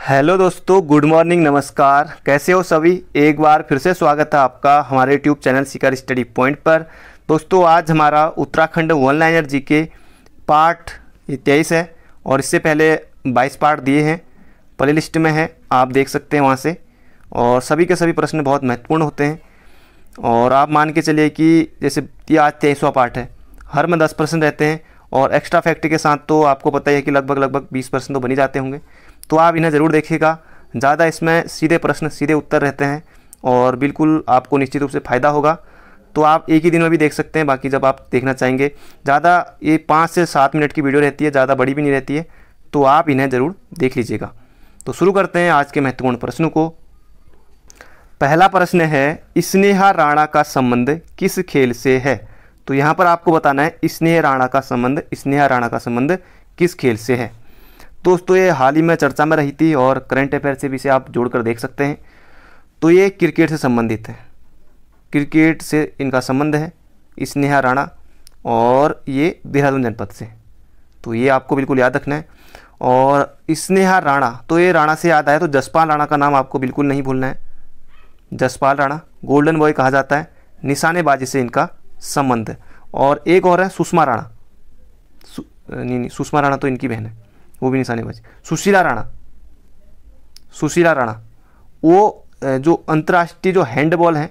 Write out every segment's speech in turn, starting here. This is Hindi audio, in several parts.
हेलो दोस्तों, गुड मॉर्निंग, नमस्कार। कैसे हो सभी? एक बार फिर से स्वागत है आपका हमारे YouTube channel Sikar study point पर। दोस्तों, आज हमारा उत्तराखंड वन लाइनर जी के पार्ट 23 है और इससे पहले 22 पार्ट दिए हैं, प्ले लिस्ट में है, आप देख सकते हैं वहाँ से। और सभी के सभी प्रश्न बहुत महत्वपूर्ण होते हैं और आप मान के चलिए कि जैसे ये आज 23वां पार्ट है, हर में 10 प्रश्न रहते हैं और एक्स्ट्रा फैक्ट के साथ तो आपको पता ही है कि लगभग 20 प्रश्न तो बन ही जाते होंगे। तो आप इन्हें ज़रूर देखिएगा। ज़्यादा इसमें सीधे प्रश्न, सीधे उत्तर रहते हैं और बिल्कुल आपको निश्चित रूप से फ़ायदा होगा। तो आप एक ही दिन में भी देख सकते हैं, बाकी जब आप देखना चाहेंगे, ज़्यादा ये 5 से 7 मिनट की वीडियो रहती है, ज़्यादा बड़ी भी नहीं रहती है, तो आप इन्हें ज़रूर देख लीजिएगा। तो शुरू करते हैं आज के महत्वपूर्ण प्रश्नों को। पहला प्रश्न है, स्नेहा राणा का संबंध किस खेल से है? तो यहाँ पर आपको बताना है स्नेहा राणा का संबंध किस खेल से है। दोस्तों, ये हाल ही में चर्चा में रही थी और करंट अफेयर से भी इसे आप जोड़कर देख सकते हैं। तो ये क्रिकेट से संबंधित है, क्रिकेट से इनका संबंध है स्नेहा राणा, और ये देहरादून जनपद से। तो ये आपको बिल्कुल याद रखना है। और स्नेहा राणा, तो ये राणा से याद आया तो जसपाल राणा का नाम आपको बिल्कुल नहीं भूलना है। जसपाल राणा गोल्डन बॉय कहा जाता है, निशानेबाजी से इनका संबंध है। और एक और है सुषमा राणा, नहीं, सुषमा राणा तो इनकी बहन है, वो भी निशानेबाजी। सुशीला राणा वो जो अंतर्राष्ट्रीय जो हैंडबॉल है,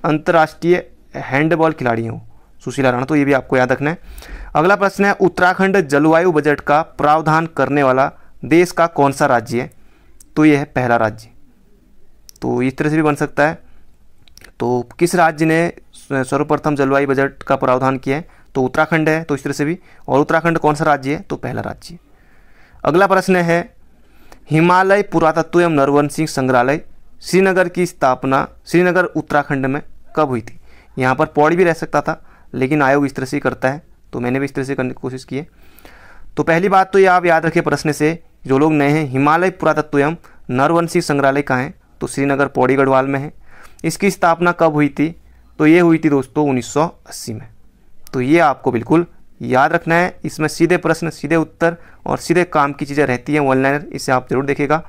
अंतर्राष्ट्रीय हैंडबॉल खिलाड़ी हैं वो सुशीला राणा, तो ये भी आपको याद रखना है। अगला प्रश्न है, उत्तराखंड जलवायु बजट का प्रावधान करने वाला देश का कौन सा राज्य है? तो ये है पहला राज्य। तो इस तरह से भी बन सकता है। तो किस राज्य ने सर्वप्रथम जलवायु बजट का प्रावधान किया है? तो उत्तराखंड है, तो इस तरह से भी। और उत्तराखंड कौन सा राज्य है? तो पहला राज्य। अगला प्रश्न है, हिमालय पुरातत्व एवं नरवंशी संग्रहालय श्रीनगर की स्थापना श्रीनगर उत्तराखंड में कब हुई थी? यहाँ पर पौड़ी भी रह सकता था, लेकिन आयोग इस तरह से ही करता है, तो मैंने भी इस तरह से करने की कोशिश की है। तो पहली बात तो ये आप याद रखिए प्रश्न से, जो लोग नए हैं, हिमालय पुरातत्व एवं नरवंशी संग्रहालय कहाँ है? तो श्रीनगर पौड़ी गढ़वाल में है। इसकी स्थापना कब हुई थी? तो ये हुई थी दोस्तों 1980 में। तो ये आपको बिल्कुल याद रखना है। इसमें सीधे प्रश्न, सीधे उत्तर और सीधे काम की चीज़ें रहती हैं वन लाइनर, इसे आप जरूर देखिएगा।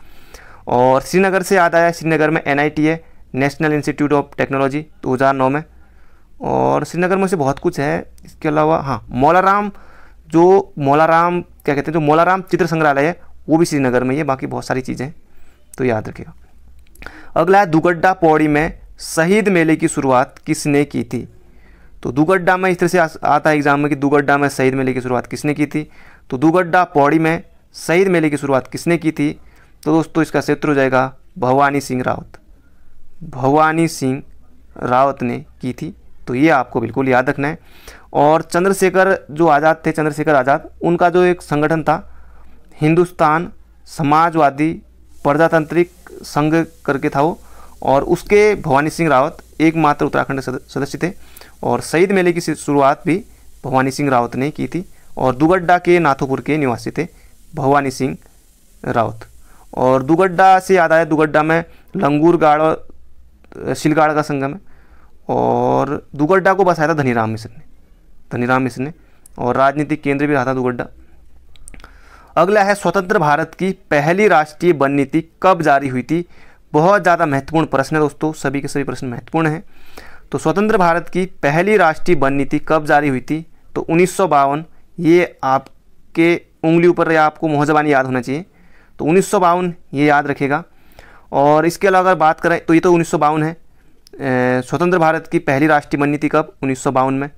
और श्रीनगर से याद आया, श्रीनगर में NIT है, नेशनल इंस्टीट्यूट ऑफ टेक्नोलॉजी, 2009 में। और श्रीनगर में से बहुत कुछ है। इसके अलावा हाँ, मौलाराम क्या कहते हैं, जो मौलाराम चित्र संग्रहालय है, वो भी श्रीनगर में ही है। बाकी बहुत सारी चीज़ें हैं, तो याद रखिएगा। अगला है, दुगड्डा पौड़ी में शहीद मेले की शुरुआत किसने की थी? तो दुगड्डा में इस तरह से आता है एग्जाम में कि दुगड्डा में शहीद मेले की शुरुआत किसने की थी? तो दुगड्डा पौड़ी में शहीद मेले की शुरुआत किसने की थी? तो दोस्तों, इसका क्षेत्र हो जाएगा भवानी सिंह रावत ने की थी। तो ये आपको बिल्कुल याद रखना है। और चंद्रशेखर जो आज़ाद थे, चंद्रशेखर आज़ाद, उनका जो एक संगठन था, हिंदुस्तान समाजवादी प्रजातांत्रिक संघ करके था वो, और उसके भवानी सिंह रावत एकमात्र उत्तराखंड सदस्य थे। और शहीद मेले की शुरुआत भी भवानी सिंह रावत ने की थी। और दुगड्डा के नाथोपुर के निवासी थे भवानी सिंह रावत। और दुगड्डा से याद आया, दुगड्डा में लंगूर गाड़ और शिलगाड़ का संगम है। और दुगड्डा को बसाया था धनीराम मिश्र ने, और राजनीतिक केंद्र भी रहा था दुगड्डा। अगला है, स्वतंत्र भारत की पहली राष्ट्रीय वन नीति कब जारी हुई थी? बहुत ज़्यादा महत्वपूर्ण प्रश्न है दोस्तों, सभी के सभी प्रश्न महत्वपूर्ण हैं। तो स्वतंत्र भारत की पहली राष्ट्रीय वन नीति कब जारी हुई थी? तो 1952। ये आपके उंगली ऊपर या आपको मुहज़बानी याद होना चाहिए। तो 1952 ये याद रखिएगा। और इसके अलावा अगर बात करें तो ये तो 1952 है। स्वतंत्र भारत की पहली राष्ट्रीय वन नीति कब? 1952 में।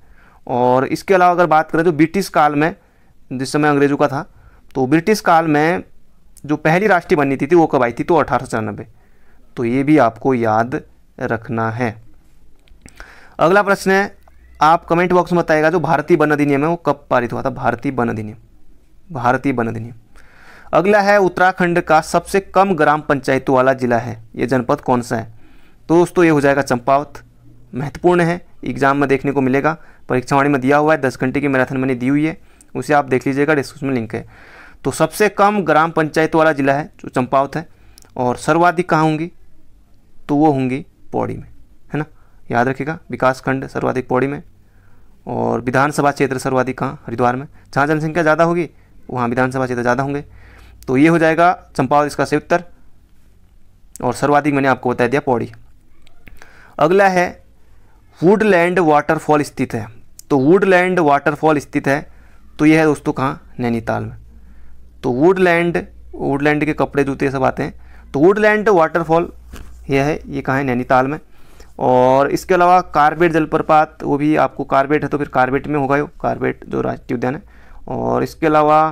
और इसके अलावा अगर बात करें तो ब्रिटिश काल में, जिस समय अंग्रेज़ों का था, तो ब्रिटिश काल में जो पहली राष्ट्रीय वन नीति थी वो कब आई थी? तो 1894। तो ये भी आपको याद रखना है। अगला प्रश्न है, आप कमेंट बॉक्स में बताइएगा, जो भारतीय वन अधिनियम है वो कब पारित हुआ था? भारतीय वन अधिनियम। अगला है, उत्तराखंड का सबसे कम ग्राम पंचायतों वाला जिला है, ये जनपद कौन सा है? तो दोस्तों, ये हो जाएगा चंपावत। महत्वपूर्ण है, एग्जाम में देखने को मिलेगा, परीक्षावाणी में दिया हुआ है, 10 घंटे की मैराथन मैंने दी हुई है, उसे आप देख लीजिएगा, डिस्क्रिप्शन में लिंक है। तो सबसे कम ग्राम पंचायतों वाला जिला है जो चंपावत है। और सर्वाधिक कहाँ होंगी? तो वो होंगी पौड़ी में, है ना, याद रखिएगा। विकास खंड सर्वाधिक पौड़ी में, और विधानसभा क्षेत्र सर्वाधिक कहाँ? हरिद्वार में। जहाँ जनसंख्या ज़्यादा होगी वहाँ विधानसभा क्षेत्र ज़्यादा होंगे। तो ये हो जाएगा चंपावत, इसका सही उत्तर। और सर्वाधिक मैंने आपको बता दिया पौड़ी। अगला है वुडलैंड वाटरफॉल स्थित है। तो वुडलैंड वाटरफॉल स्थित है तो यह है दोस्तों कहाँ, नैनीताल में। तो वुडलैंड के कपड़े जूते सब आते हैं। तो वुडलैंड वाटरफॉल यह है, ये कहाँ है, नैनीताल में। और इसके अलावा कार्बेट जलप्रपात, वो भी आपको कार्बेट है तो फिर कार्बेट में होगा, यो कार्बेट जो राष्ट्रीय उद्यान है। और इसके अलावा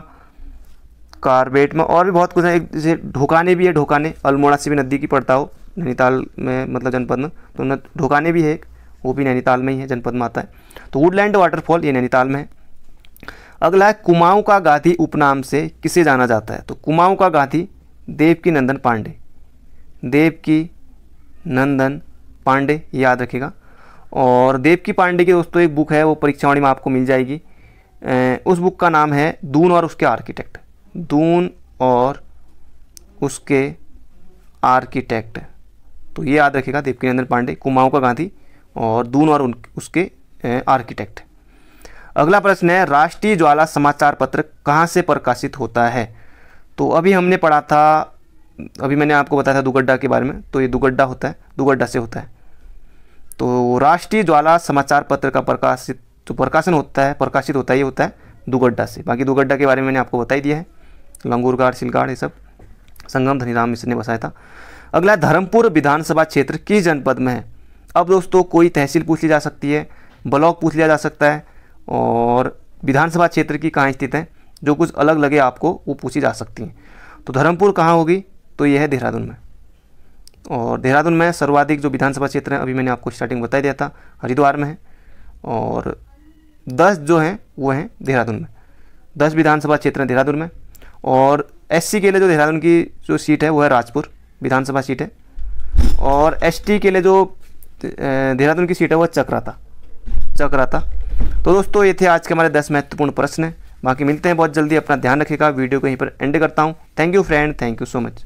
कार्बेट में और भी बहुत कुछ है, जैसे ढोकाने भी है, ढोकाने अल्मोड़ा से भी नदी की पड़ता हो नैनीताल में, मतलब जनपद में, तो ढोकाने भी है एक, वो भी नैनीताल में ही है, जनपद में आता है। तो वुडलैंड वाटरफॉल ये नैनीताल में है। अगला है कुमाऊं का गांधी उपनाम से किसे जाना जाता है। तो कुमाऊं का गांधी देवकी नंदन पांडे, देवकी नंदन पांडे, याद रखिएगा। और देवकी पांडे की दोस्तों एक बुक है, वो परीक्षावाणी में आपको मिल जाएगी। उस बुक का नाम है दून और उसके आर्किटेक्ट, दून और उसके आर्किटेक्ट। तो ये याद रखिएगा, देवकी नंदन पांडे, कुमाऊं का गांधी और दून और उसके आर्किटेक्ट। अगला प्रश्न है राष्ट्रीय ज्वाला समाचार पत्र कहाँ से प्रकाशित होता है। तो अभी हमने पढ़ा था, अभी मैंने आपको बताया था दुगड्डा के बारे में, तो ये दुगड्डा होता है, दुगड्डा से होता है। तो राष्ट्रीय ज्वाला समाचार पत्र का प्रकाशित होता है, ये होता है दुगड्डा से। बाकी दुगड्डा के बारे में मैंने आपको बता ही दिया है, लंगूरगाड़, सिलगाड़, ये सब संगम धनीराम मिश्र ने बसाया था। अगला धर्मपुर विधानसभा क्षेत्र किस जनपद में है। अब दोस्तों कोई तहसील पूछ ली जा सकती है, ब्लॉक पूछ लिया जा सकता है, और विधानसभा क्षेत्र की कहाँ स्थित है, जो कुछ अलग लगे आपको वो पूछी जा सकती हैं। तो धर्मपुर कहाँ होगी, तो यह है देहरादून में। और देहरादून में सर्वाधिक जो विधानसभा क्षेत्र है, अभी मैंने आपको स्टार्टिंग बता दिया था, हरिद्वार में है। और 10 जो हैं वो हैं देहरादून में, 10 विधानसभा क्षेत्र हैं देहरादून में। और SC के लिए जो देहरादून की जो सीट है वो है राजपुर विधानसभा सीट है। और ST के लिए जो देहरादून की सीट है वो चक्राता। तो दोस्तों ये थे आज के हमारे 10 महत्वपूर्ण प्रश्न। बाकी मिलते हैं बहुत जल्दी, अपना ध्यान रखिएगा। वीडियो को यहीं पर एंड करता हूँ। Thank you friend, thank you so much.